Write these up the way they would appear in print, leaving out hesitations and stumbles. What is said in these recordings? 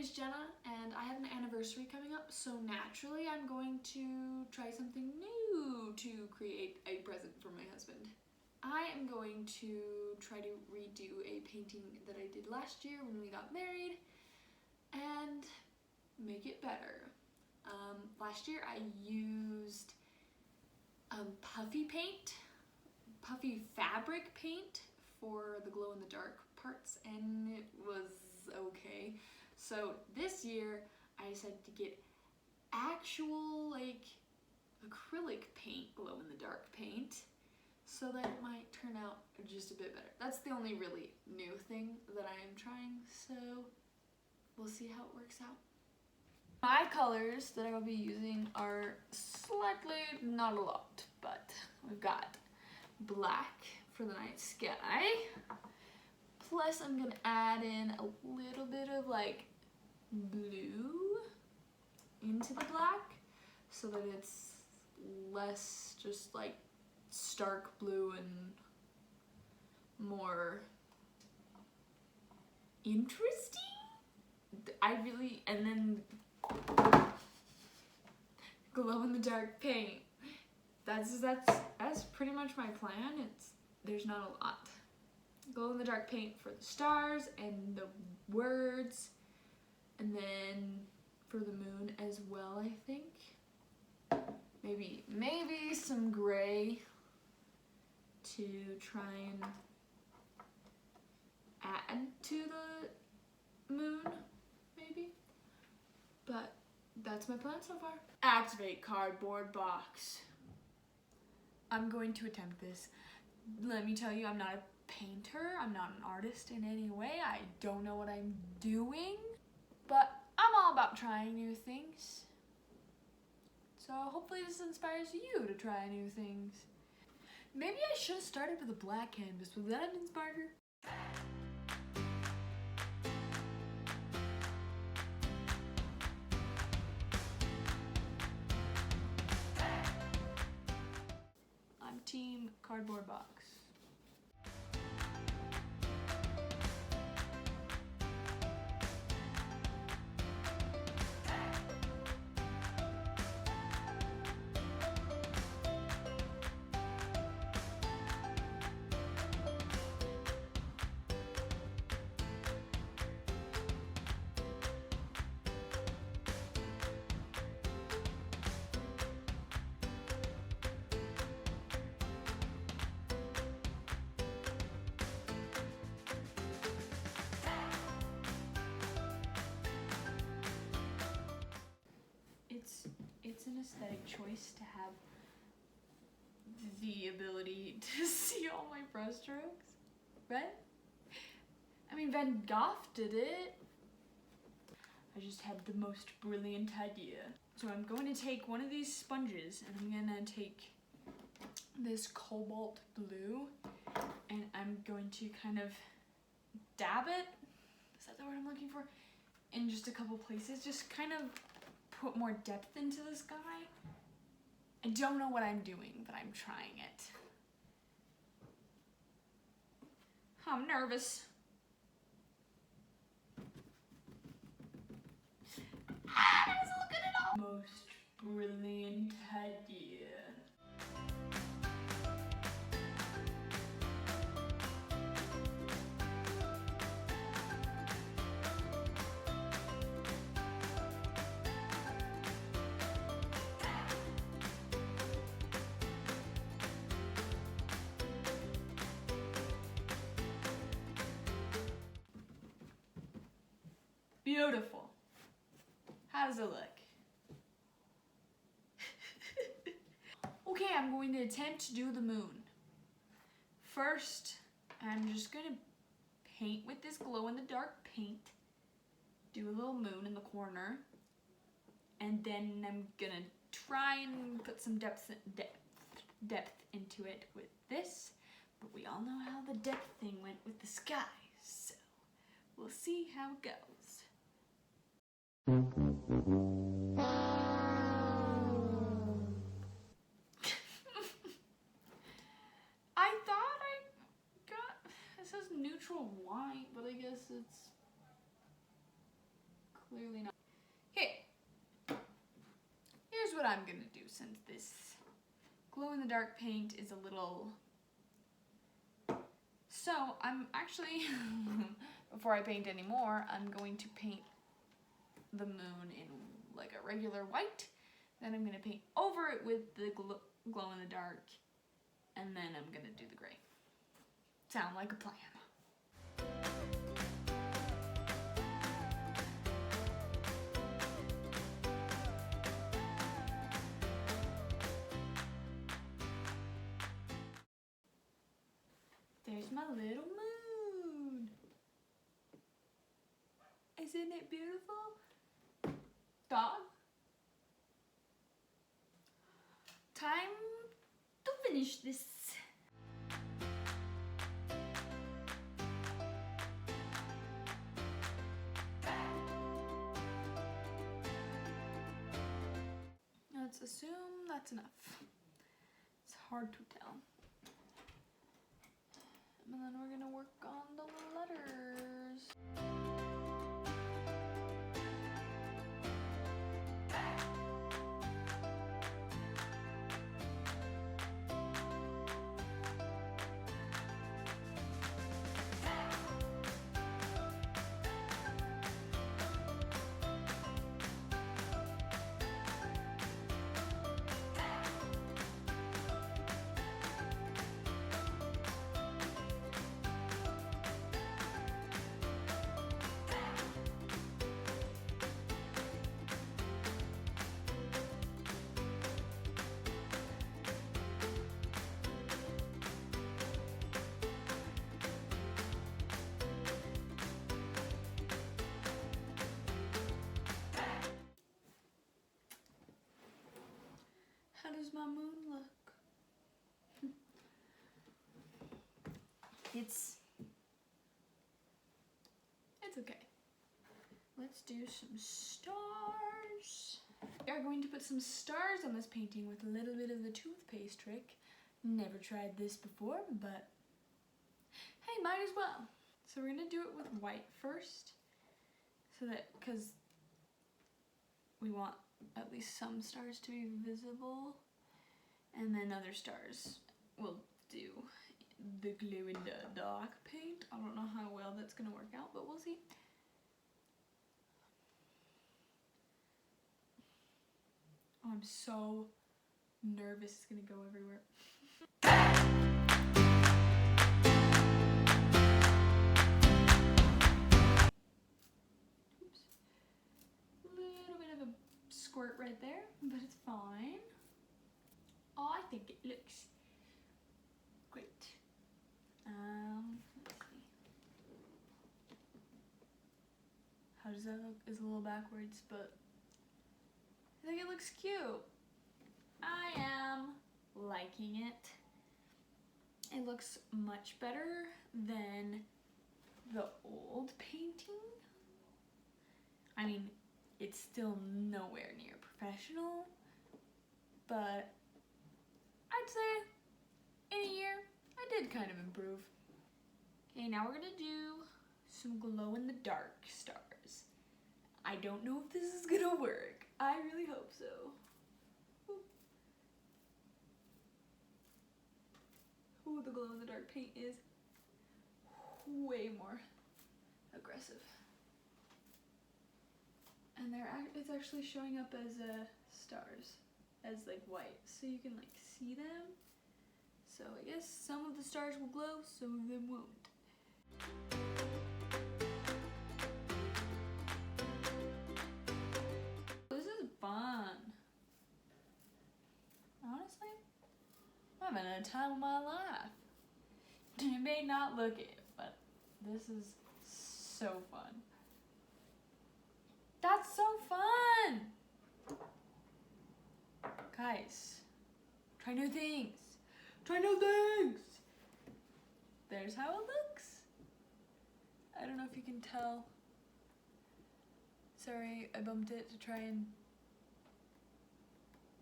is Jenna, and I have an anniversary coming up, so naturally I'm going to try something new to create a present for my husband. I am going to try to redo a painting that I did last year when we got married and make it better. Last year I used puffy fabric paint for the glow-in-the-dark parts, and it was okay. So this year I decided to get actual like acrylic paint, glow-in-the-dark paint, so that it might turn out just a bit better. That's the only really new thing that I am trying, so we'll see how it works out. My colors that I will be using are slightly, not a lot, but we've got black for the night sky, plus I'm gonna add in a little bit of like blue into the black so that it's less just like stark blue and more interesting. And then glow-in-the-dark paint. That's pretty much my plan. There's not a lot. Glow-in-the-dark paint for the stars and the words, and then for the moon as well, I think. Maybe some gray to try and add to the moon, maybe. But that's my plan so far. Activate cardboard box. I'm going to attempt this. Let me tell you, I'm not a painter. I'm not an artist in any way. I don't know what I'm doing, but I'm all about trying new things. So hopefully this inspires you to try new things. Maybe I should have started with a black canvas. Would that have been smarter? I'm team cardboard box. It's an aesthetic choice to have the ability to see all my brush strokes, right? I mean, Van Gogh did it. I just had the most brilliant idea. So I'm going to take one of these sponges and I'm gonna take this cobalt blue and I'm going to kind of dab it, is that the word I'm looking for? In just a couple places, just kind of put more depth into the sky. I don't know what I'm doing, but I'm trying it. I'm nervous. That doesn't look good at all. Most brilliant idea. Beautiful. How does it look? Okay, I'm going to attempt to do the moon. First, I'm just going to paint with this glow-in-the-dark paint. Do a little moon in the corner. And then I'm going to try and put some depth into it with this. But we all know how the depth thing went with the sky. So, we'll see how it goes. I thought I got, it says neutral white, but I guess it's Clearly not. Okay. Here's what I'm gonna do since this glow-in-the-dark paint is a little... So, I'm actually, before I paint anymore, I'm going to paint the moon in like a regular white. Then I'm gonna paint over it with the glow-in-the-dark, and then I'm gonna do the gray. Sound like a plan. There's my little moon. Isn't it beautiful? Dog. Time to finish this. Let's assume that's enough. It's hard to tell. And then we're gonna work on the letters. How does my moon look? It's okay. Let's do some stars. We are going to put some stars on this painting with a little bit of the toothpaste trick. Never tried this before, but hey, might as well. So we're gonna do it with white first, so that, because we want at least some stars to be visible, and then other stars will do the glow-in-the-dark paint. I don't know how well that's gonna work out, but we'll see. Oh, I'm so nervous it's gonna go everywhere. Oops. A little bit of a squirt right there, but it's fine. Oh, I think it looks great. Let's see. How does that look? It's a little backwards, but I think it looks cute. I am liking it. It looks much better than the old painting. I mean, it's still nowhere near professional, but I'd say in a year, I did kind of improve. Okay, now we're gonna do some glow-in-the-dark stars. I don't know if this is gonna work. I really hope so. Ooh, the glow-in-the-dark paint is way more aggressive. And it's actually showing up as stars, as like white, so you can like see them. So I guess some of the stars will glow, some of them won't. This is fun. Honestly, I'm having a time of my life. You may not look it, but this is so fun. That's so fun! Guys, try new things. Try new things! There's how it looks. I don't know if you can tell. Sorry, I bumped it to try and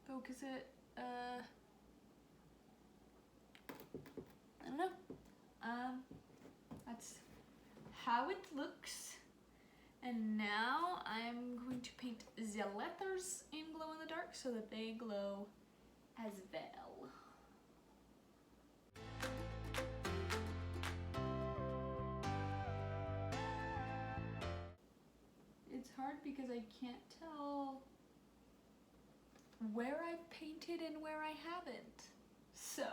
focus it. I don't know. That's how it looks. And now I'm going to paint the letters in glow in the dark so that they glow as well. It's hard because I can't tell where I've painted and where I haven't. So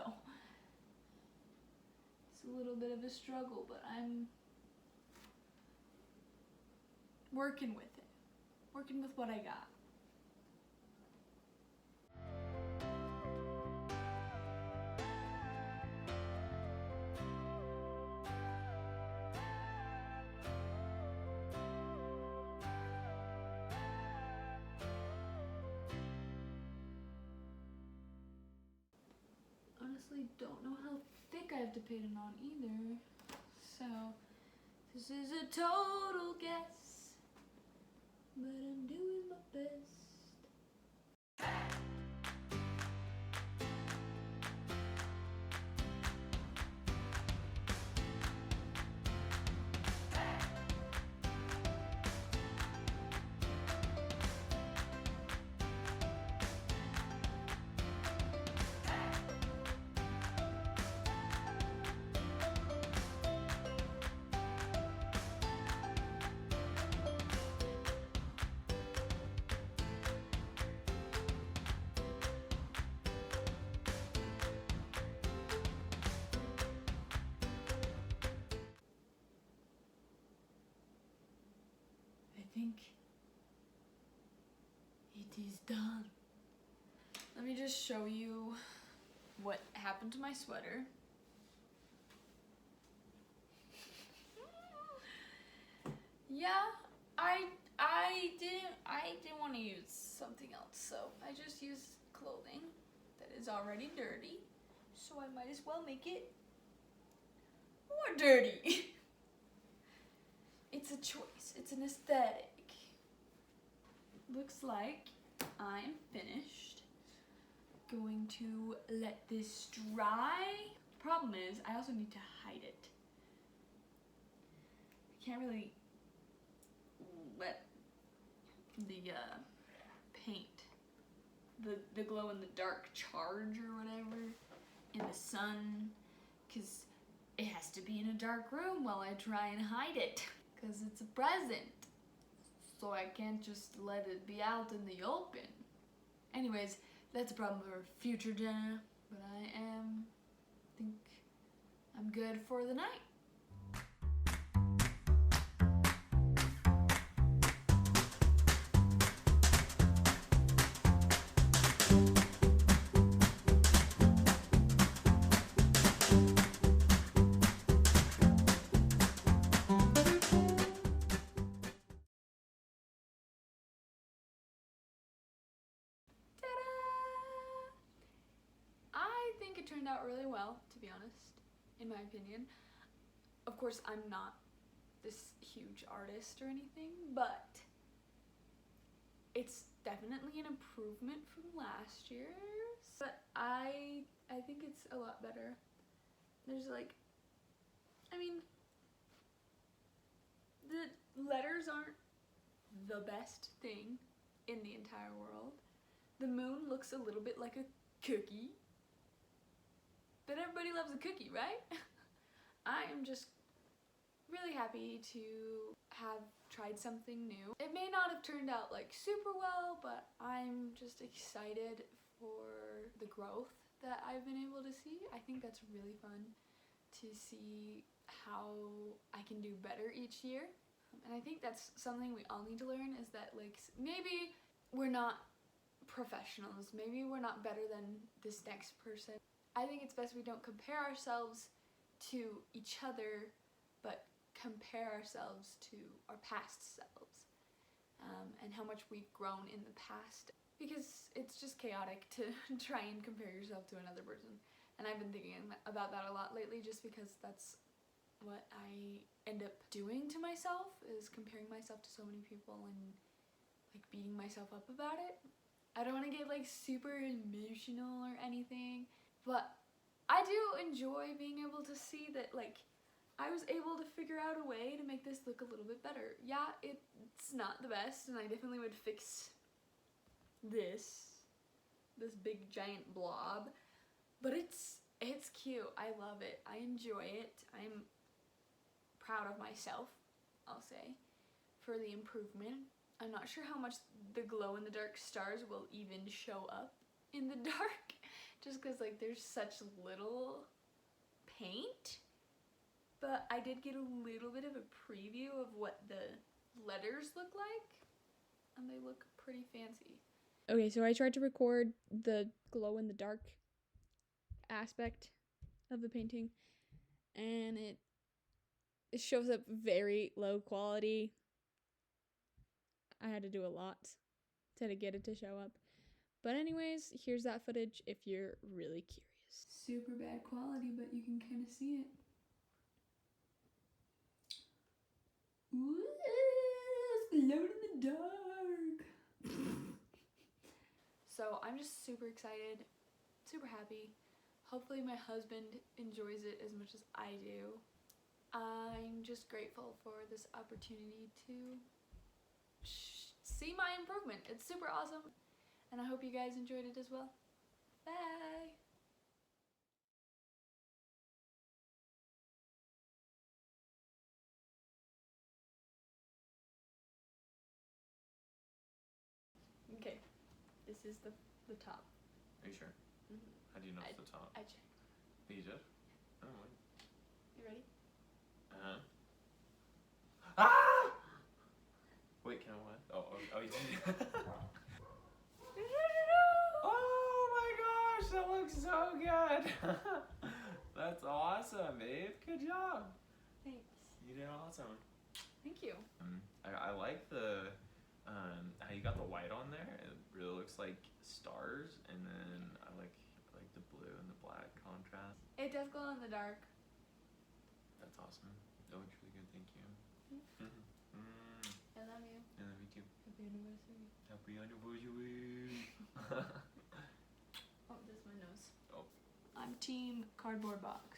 it's a little bit of a struggle, but I'm working with it. Working with what I got. Honestly, don't know how thick I have to paint it on either. So this is a total guess, but I'm doing my best. I think it is done. Let me just show you what happened to my sweater. Yeah, I didn't want to use something else, so I just used clothing that is already dirty, so I might as well make it more dirty. It's a choice, it's an aesthetic. Looks like I'm finished. Going to let this dry. Problem is, I also need to hide it. I can't really let the paint, the glow in the dark charge or whatever in the sun, because it has to be in a dark room while I try and hide it, because it's a present. So I can't just let it be out in the open. Anyways, that's a problem for future dinner, but I think I'm good for the night. It turned out really well, to be honest, in my opinion. Of course, I'm not this huge artist or anything, but it's definitely an improvement from last year's. But I think it's a lot better. There's like, I mean, the letters aren't the best thing in the entire world. The moon looks a little bit like a cookie. But everybody loves a cookie, right? I am just really happy to have tried something new. It may not have turned out like super well, but I'm just excited for the growth that I've been able to see. I think that's really fun to see how I can do better each year. And I think that's something we all need to learn, is that like maybe we're not professionals, maybe we're not better than this next person. I think it's best we don't compare ourselves to each other, but compare ourselves to our past selves, and how much we've grown in the past. Because it's just chaotic to try and compare yourself to another person. And I've been thinking about that a lot lately, just because that's what I end up doing to myself, is comparing myself to so many people and like beating myself up about it. I don't want to get like super emotional or anything, but I do enjoy being able to see that like I was able to figure out a way to make this look a little bit better. Yeah, it's not the best, and I definitely would fix this big giant blob, but it's cute. I love it. I enjoy it. I'm proud of myself, I'll say, for the improvement. I'm not sure how much the glow-in-the-dark stars will even show up in the dark, just because like there's such little paint. But I did get a little bit of a preview of what the letters look like, and they look pretty fancy. Okay, so I tried to record the glow-in-the-dark aspect of the painting, and it shows up very low quality. I had to do a lot to get it to show up. But anyways, here's that footage if you're really curious. Super bad quality, but you can kind of see it. Ooh, it's glowing in the dark. So I'm just super excited, super happy. Hopefully my husband enjoys it as much as I do. I'm just grateful for this opportunity to see my improvement. It's super awesome, and I hope you guys enjoyed it as well. Bye! Okay, this is the top. Are you sure? Mm-hmm. How do you know it's the top? I checked. You did? Oh, wait. You ready? Uh-huh. Ah! Wait, can I what? Oh, you did. Oh my gosh, that looks so good. That's awesome, babe. Good job. Thanks. You did awesome. Thank you. I like the how you got the white on there. It really looks like stars, and then I like the blue and the black contrast. It does glow in the dark. That's awesome. That looks really good. Thank you. I love you. I love you too. Happy anniversary. Happy anniversary. Oh, that's my nose. Oh. I'm team cardboard box.